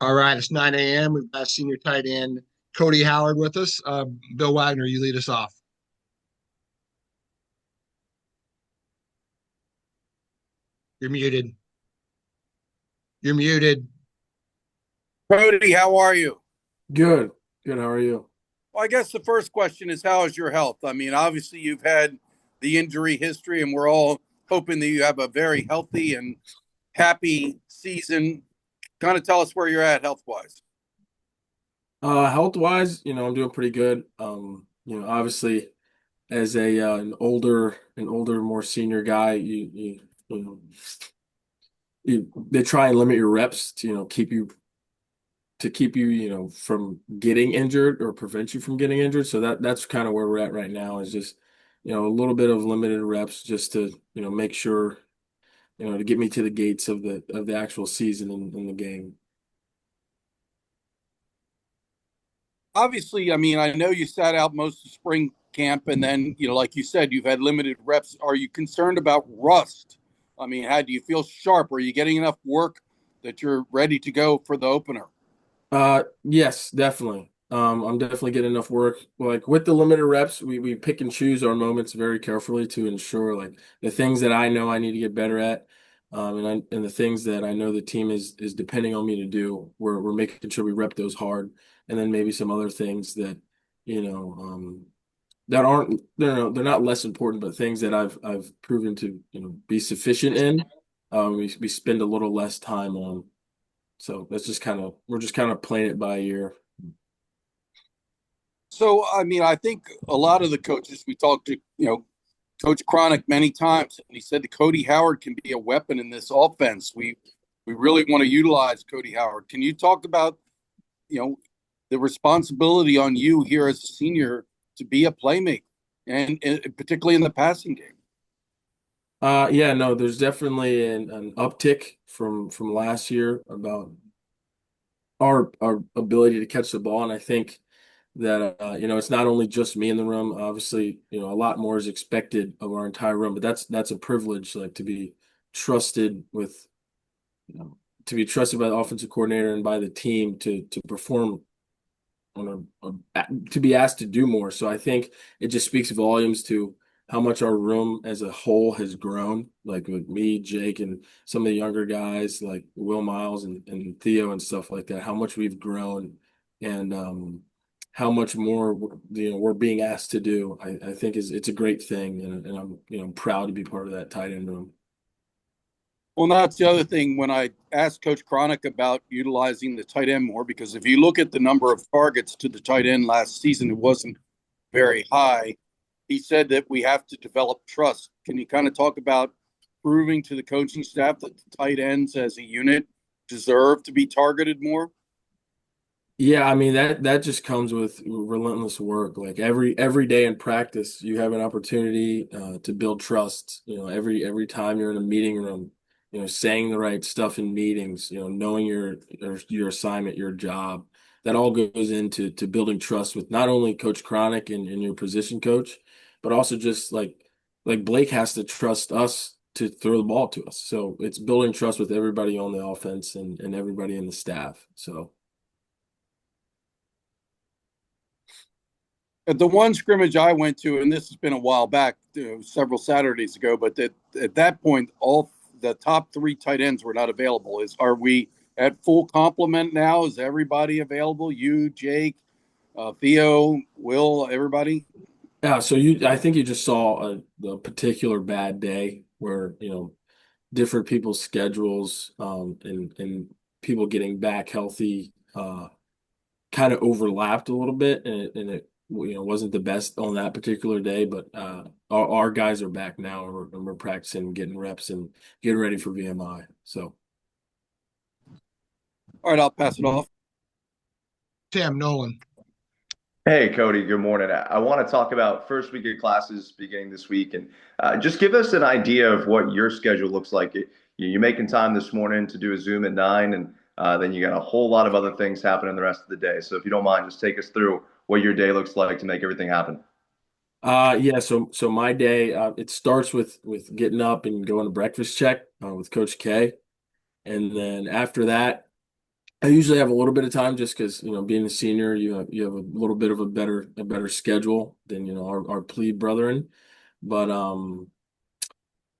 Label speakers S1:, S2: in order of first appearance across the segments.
S1: All right, it's 9 a.m. We've got senior tight end Cody Howard with us. Bill Wagner, you lead us off. You're muted. You're muted.
S2: Cody, how are you?
S3: Good. Good. How are you?
S2: Well, I guess the first question is, how is your health? I mean, obviously, you've had the injury history, and we're all hoping that you have a very healthy and happy season. Kind of tell us where you're at health wise.
S3: Health wise, I'm doing pretty good. Obviously as a an older, more senior guy, you know they try and limit your reps to, keep you, from getting injured or prevent you from getting injured. So that's kind of where we're at right now is just, a little bit of limited reps just to, make sure, to get me to the gates of the actual season in the game.
S2: Obviously, I mean, I know you sat out most of spring camp, and then, like you said, you've had limited reps. Are you concerned about rust? I mean, how do you feel sharp? Are you getting enough work that you're ready to go for the opener?
S3: Yes, definitely. I'm definitely getting enough work. Like with the limited reps, we pick and choose our moments very carefully to ensure like the things that I know I need to get better at, and the things that I know the team is depending on me to do. We're making sure we rep those hard, and then maybe some other things that you know that aren't they're not less important, but things that I've proven to be sufficient in. We spend a little less time on. So that's just we're just kind of playing it by ear.
S2: So, I mean, I think a lot of the coaches we talked to, Coach Cronick many times, and he said that Cody Howard can be a weapon in this offense. We really want to utilize Cody Howard. Can you talk about, you know, the responsibility on you here as a senior to be a playmaker, and particularly in the passing game?
S3: Yeah, no, there's definitely an uptick from last year about our ability to catch the ball, and I think that it's not only just me in the room. Obviously, a lot more is expected of our entire room, but that's a privilege, like trusted with to be trusted by the offensive coordinator and by the team to perform on to be asked to do more. So I think it just speaks volumes to how much our room as a whole has grown, like with me, Jake, and some of the younger guys like Will Miles and Theo and stuff like that, how much we've grown and how much more we're being asked to do. I think it's a great thing, and I'm proud to be part of that tight end room.
S2: Well, that's the other thing when I asked Coach Cronick about utilizing the tight end more, because if you look at the number of targets to the tight end last season, it wasn't very high. He said that we have to develop trust. Can you kind of talk about proving to the coaching staff that the tight ends as a unit deserve to be targeted more?
S3: Yeah, I mean that just comes with relentless work. Like every day in practice, you have an opportunity to build trust. Every time you're in a meeting room, saying the right stuff in meetings, knowing your assignment, your job. That all goes into building trust with not only Coach Cronick and your position coach, but also just like Blake has to trust us to throw the ball to us. So it's building trust with everybody on the offense and everybody in the staff. So.
S2: At the one scrimmage I went to, and this has been a while back, several Saturdays ago, but at that point, all the top three tight ends were not available. Are we at full complement now? Is everybody available? You, Jake, Theo, Will, everybody?
S3: Yeah, so I think you just saw a particular bad day where, different people's schedules and people getting back healthy kind of overlapped a little bit, and it wasn't the best on that particular day, but our guys are back now, and we're practicing, getting reps, and getting ready for VMI. So,
S2: All right, I'll pass it off.
S1: Tim Nolan.
S4: Hey, Cody, good morning. I want to talk about first week of classes beginning this week and just give us an idea of what your schedule looks like. You making time this morning to do a Zoom at 9, and then you got a whole lot of other things happening the rest of the day. So if you don't mind, just take us through what your day looks like to make everything happen.
S3: Yeah, so my day, it starts with getting up and going to breakfast check with Coach K. And then after that, I usually have a little bit of time just because, being a senior, you have a little bit of a better schedule than, our plebe brethren. But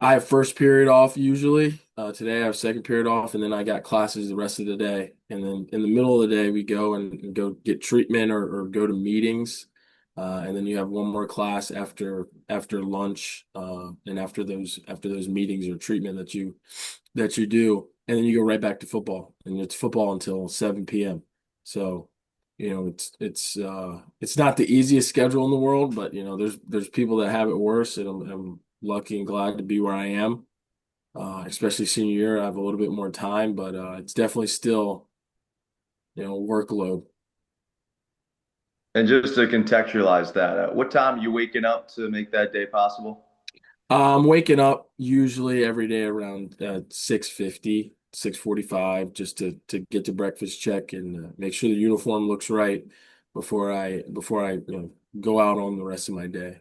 S3: I have first period off usually. Today I have second period off, and then I got classes the rest of the day. And then in the middle of the day, we go and go get treatment or go to meetings. And then you have one more class after lunch, and after those meetings or treatment that you do, and then you go right back to football, and it's football until 7 p.m. So, it's not the easiest schedule in the world, but there's people that have it worse, and I'm lucky and glad to be where I am. Especially senior year, I have a little bit more time, but it's definitely still, workload.
S4: And just to contextualize that, what time are you waking up to make that day possible?
S3: I'm waking up usually every day around 6:50, 6:45, just to get to breakfast check and make sure the uniform looks right before I go out on the rest of my day.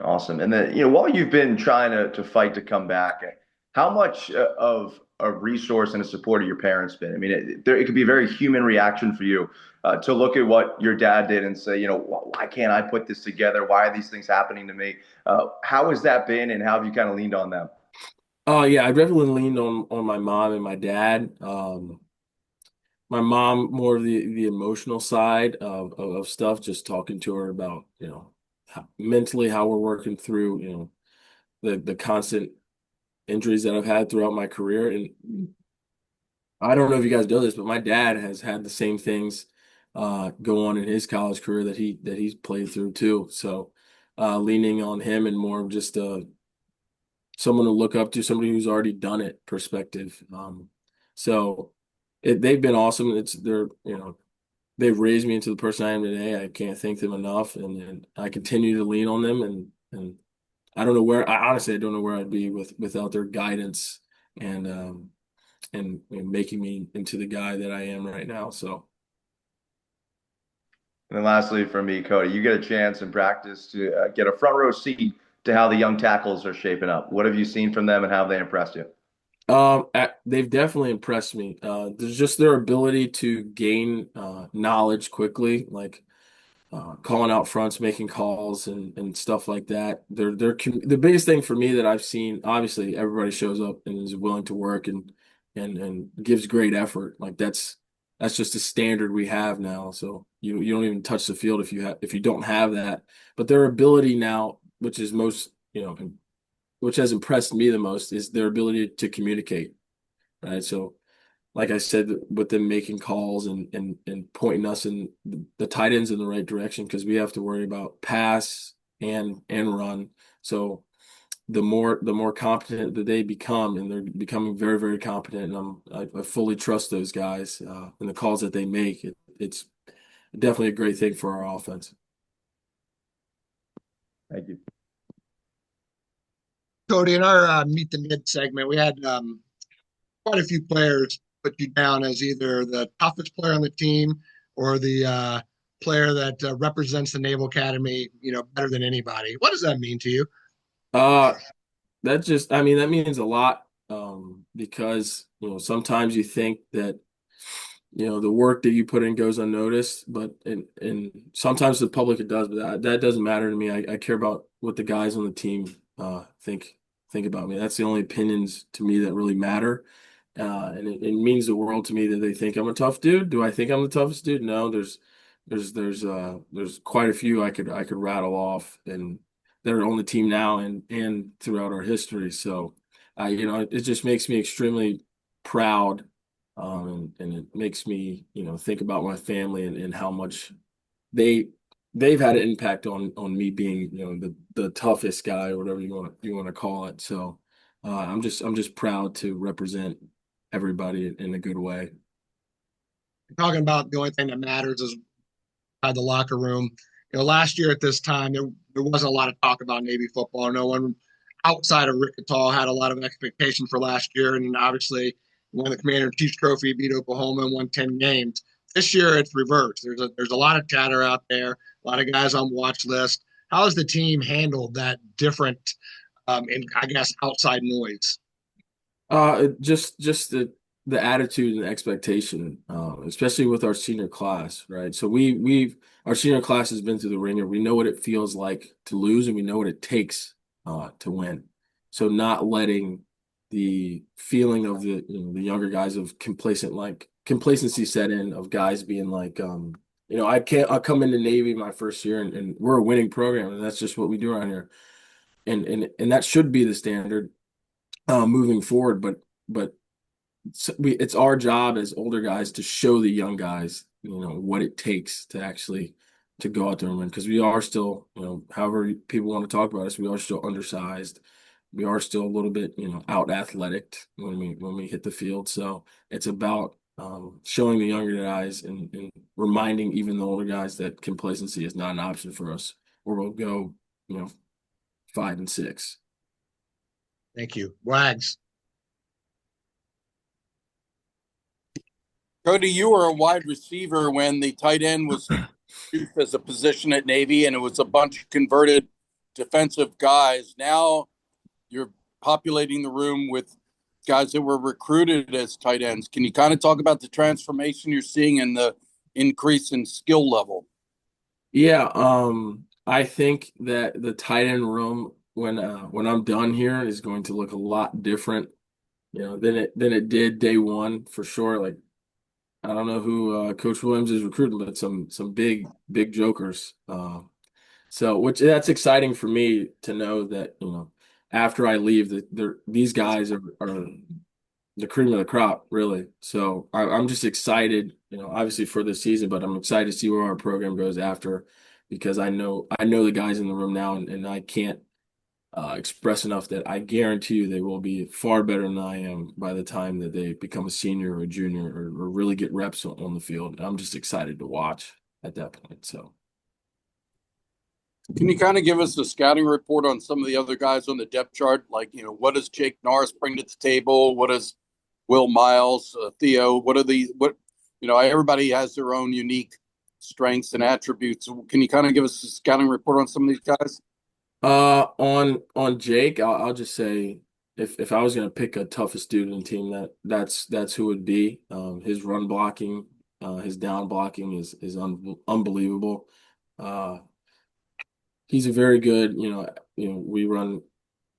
S4: Awesome. And then, while you've been trying to fight to come back, how much of a resource and a support of your parents been? I mean, it could be a very human reaction for you to look at what your dad did and say, why can't I put this together? Why are these things happening to me? How has that been, and how have you kind of leaned on them?
S3: Oh yeah, I definitely leaned on my mom and my dad. My mom more of the emotional side of stuff, just talking to her about, mentally how we're working through, the constant injuries that I've had throughout my career. And I don't know if you guys know this, but my dad has had the same things go on in his college career that he's played through too. So leaning on him and more of just someone to look up to, somebody who's already done it perspective. So they've been awesome. They've raised me into the person I am today. I can't thank them enough, and I continue to lean on them. And I honestly I don't know where I'd be without their guidance and making me into the guy that I am right now. So.
S4: And then lastly, for me, Cody, you get a chance in practice to get a front row seat to how the young tackles are shaping up. What have you seen from them, and how have they impressed you?
S3: They've definitely impressed me. There's just their ability to gain knowledge quickly, like calling out fronts, making calls, and stuff like that. The biggest thing for me that I've seen. Obviously, everybody shows up and is willing to work and gives great effort. Like that's just a standard we have now. So you don't even touch the field if you don't have that. But their ability now, which is most which has impressed me the most, is their ability to communicate. Right. So like I said, with them making calls and pointing us in the tight ends in the right direction, because we have to worry about pass and run. So the more competent that they become, and they're becoming very, very competent, and I fully trust those guys and the calls that they make. It's definitely a great thing for our offense.
S4: Thank you.
S1: Cody, in our Meet the Mid segment, we had quite a few players put you down as either the toughest player on the team or the player that represents the Naval Academy, better than anybody. What does that mean to you?
S3: Uh, that means a lot, because, sometimes you think that, the work that you put in goes unnoticed, but and sometimes the public it does, but that doesn't matter to me. I care about what the guys on the team think about me. That's the only opinions to me that really matter. And it means the world to me that they think I'm a tough dude. Do I think I'm the toughest dude? No, there's quite a few I could rattle off, and they're on the team now and throughout our history. So, it just makes me extremely proud, and it makes me, think about my family and how much they they've had an impact on me being, the toughest guy or whatever you want to call it. So, I'm just proud to represent everybody in a good way.
S1: Talking about the only thing that matters is by the locker room. Last year at this time, there wasn't a lot of talk about Navy football. No one outside of Rick Cattell had a lot of expectation for last year. And obviously, won the Commander in Chiefs Trophy, beat Oklahoma, and won 10 games. This year it's reversed. There's a lot of chatter out there, a lot of guys on watch list. How has the team handled that different, and I guess outside noise?
S3: Just the attitude and expectation, especially with our senior class, right? So we've our senior class has been through the ringer. We know what it feels like to lose, and we know what it takes to win. So not letting the feeling of the younger guys of complacency set in, of guys being like, I'll come into Navy my first year, and we're a winning program, and that's just what we do around here, and that should be the standard moving forward. But it's our job as older guys to show the young guys, what it takes to actually to go out there and win, because we are still, however people want to talk about us, we are still undersized. We are still a little bit, out athletic when we hit the field. So it's about showing the younger guys and reminding even the older guys that complacency is not an option for us, or we'll go, 5-6.
S1: Thank you. Wags.
S2: Cody, you were a wide receiver when the tight end was used as a position at Navy, and it was a bunch of converted defensive guys. Now you're populating the room with guys that were recruited as tight ends. Can you kind of talk about the transformation you're seeing and the increase in skill level?
S3: Yeah, I think that the tight end room when I'm done here is going to look a lot different, than it did day one for sure. Like, I don't know who Coach Williams is recruiting, but some big jokers. So which that's exciting for me to know that, after I leave, that these guys are the cream of the crop, really. So I'm just excited, obviously for this season, but I'm excited to see where our program goes after, because I know the guys in the room now, and I can't express enough that I guarantee you they will be far better than I am by the time that they become a senior or a junior, or really get reps on the field. I'm just excited to watch at that point. So.
S2: Can you kind of give us a scouting report on some of the other guys on the depth chart? Like, what does Jake Norris bring to the table? What does Will Miles, Theo? Everybody has their own unique strengths and attributes. Can you kind of give us a scouting report on some of these guys?
S3: On Jake, I'll just say, if I was gonna pick a toughest dude in the team, that's who it would be. His run blocking, his down blocking is unbelievable. He's a very good, we run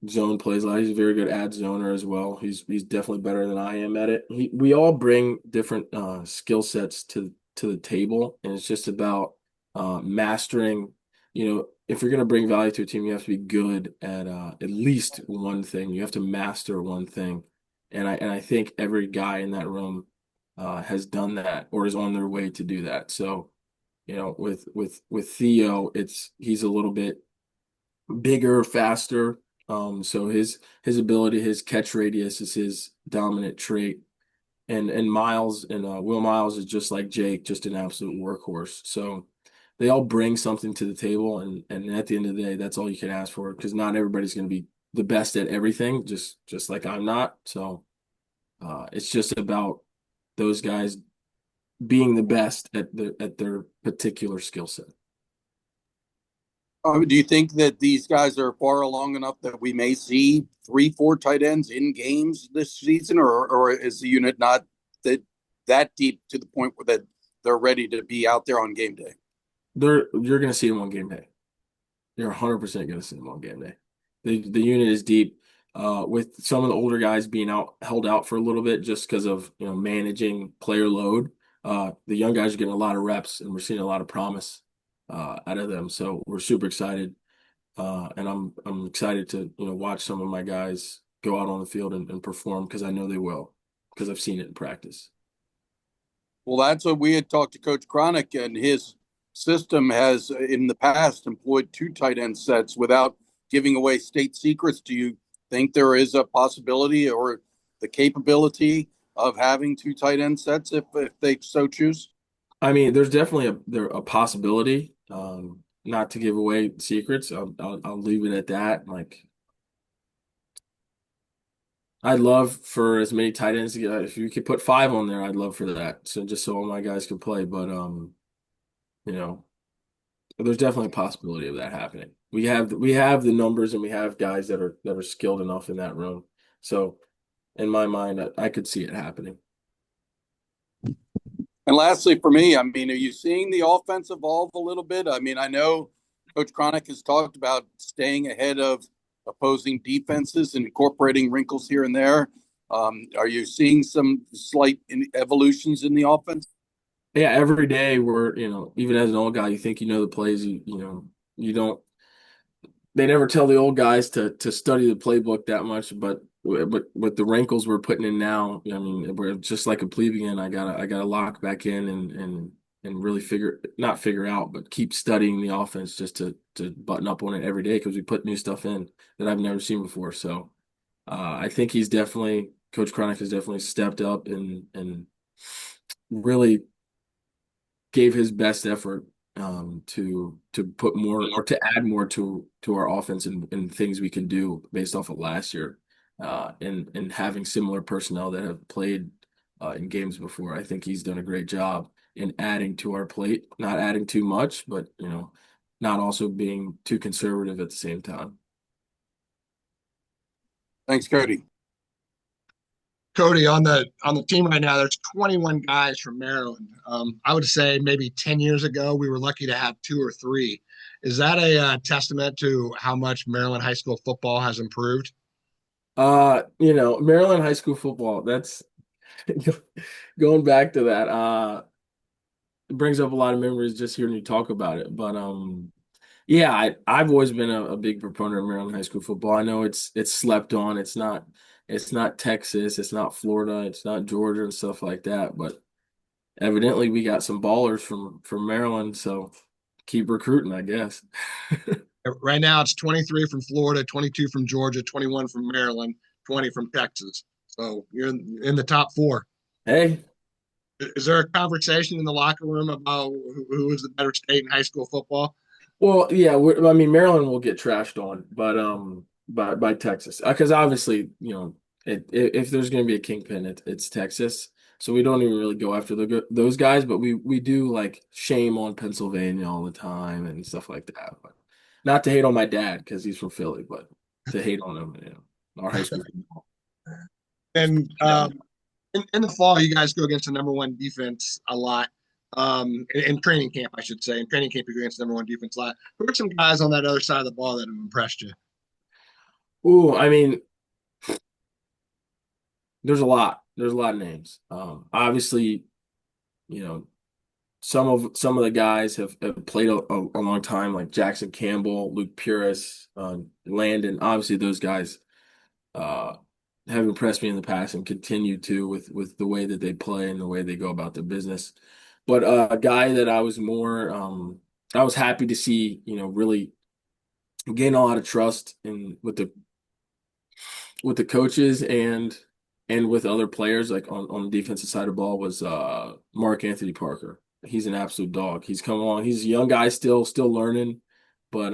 S3: zone plays a lot. He's a very good ad zoner as well. He's definitely better than I am at it. We all bring different skill sets to the table, and it's just about mastering. If you're going to bring value to a team, you have to be good at least one thing. You have to master one thing, and I think every guy in that room has done that or is on their way to do that. So, with Theo, he's a little bit bigger, faster. So his ability, his catch radius is his dominant trait. And Miles and Will Miles is just like Jake, just an absolute workhorse. So they all bring something to the table, and at the end of the day, that's all you can ask for, because not everybody's going to be the best at everything, just like I'm not. So it's just about those guys being the best at their particular skill set.
S2: Do you think that these guys are far along enough that we may see 3-4 tight ends in games this season, or is the unit not that deep to the point where that they're ready to be out there on game day?
S3: You're going to see them on game day. You're 100% going to see them on game day. The unit is deep. With some of the older guys being held out for a little bit just because of managing player load. The young guys are getting a lot of reps, and we're seeing a lot of promise out of them. So we're super excited, and I'm excited to watch some of my guys go out on the field and perform, because I know they will, because I've seen it in practice.
S2: Well, that's what we had talked to Coach Cronick, and his system has in the past employed 2 tight end sets without giving away state secrets. Do you think there is a possibility or the capability of having 2 tight end sets if they so choose?
S3: I mean, there's definitely a possibility. Not to give away secrets, I'll leave it at that. Like, I'd love for as many tight ends to get. If you could put 5 on there, I'd love for that. So just so all my guys could play. But you know, there's definitely a possibility of that happening. We have the numbers and we have guys that are skilled enough in that room. So in my mind, I could see it happening.
S2: And lastly, for me, I mean, are you seeing the offense evolve a little bit? I mean, I know Coach Cronick has talked about staying ahead of opposing defenses and incorporating wrinkles here and there. Are you seeing some slight evolutions in the offense?
S3: Yeah, every day we're, even as an old guy, you think you know the plays, you don't. They never tell the old guys to study the playbook that much, but with the wrinkles we're putting in now, I mean, we're just like a plebeian. I gotta lock back in and really not figure out, but keep studying the offense just to button up on it every day because we put new stuff in that I've never seen before. So I think Coach Cronick has definitely stepped up and really gave his best effort to put more or to add more to our offense and things we can do based off of last year, and having similar personnel that have played in games before. I think he's done a great job in adding to our plate, not adding too much, but not also being too conservative at the same time.
S2: Thanks, Cody.
S1: Cody, on the team right now, there's 21 guys from Maryland. I would say maybe 10 years ago, we were lucky to have 2 or 3. Is that a testament to how much Maryland high school football has improved?
S3: Maryland high school football, that's going back to that. It brings up a lot of memories just hearing you talk about it. But yeah, I've always been a big proponent of Maryland high school football. I know it's slept on. It's not Texas, it's not Florida, it's not Georgia and stuff like that. But evidently we got some ballers from Maryland, so keep recruiting, I guess.
S1: Right now, it's 23 from Florida, 22 from Georgia, 21 from Maryland, 20 from Texas. So you're in the top 4.
S3: Hey,
S1: Is there a conversation in the locker room about who is the better state in high school football?
S3: well, yeah, I mean Maryland will get trashed on, but by Texas, because obviously if there's going to be a kingpin, it's Texas. So we don't even really go after those guys, but we do like shame on Pennsylvania all the time and stuff like that. But not to hate on my dad because he's from Philly, but to hate on him, our high school football.
S1: And in the fall, you guys go against the number 1 defense a lot. In training camp, I should say. In training camp, you go against the number 1 defense a lot. Who are some guys on that other side of the ball that have impressed you?
S3: Ooh, I mean, there's a lot. There's a lot of names. Obviously, you know, some of the guys have played a long time, like Jackson Campbell, Luke Puris, Landon. Obviously, those guys uh, have impressed me in the past and continue to with the way that they play and the way they go about their business. But a guy that I was happy to see, really gain a lot of trust in with the coaches and with other players like on the defensive side of the ball was Mark Anthony Parker. He's an absolute dog. He's come along. He's a young guy still learning, but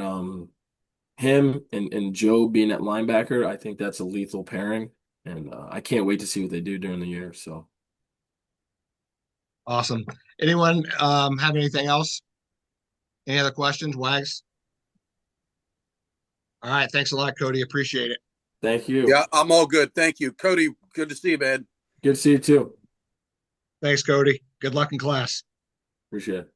S3: him and Joe being at linebacker, I think that's a lethal pairing, and I can't wait to see what they do during the year. So
S1: Awesome. Anyone have anything else? Any other questions, Wags? All right. Thanks a lot, Cody. Appreciate it.
S3: thank you.
S2: Yeah, I'm all good. Thank you, Cody. Good to see you, man.
S3: Good to see you too.
S1: Thanks, Cody. Good luck in class.
S3: Appreciate it.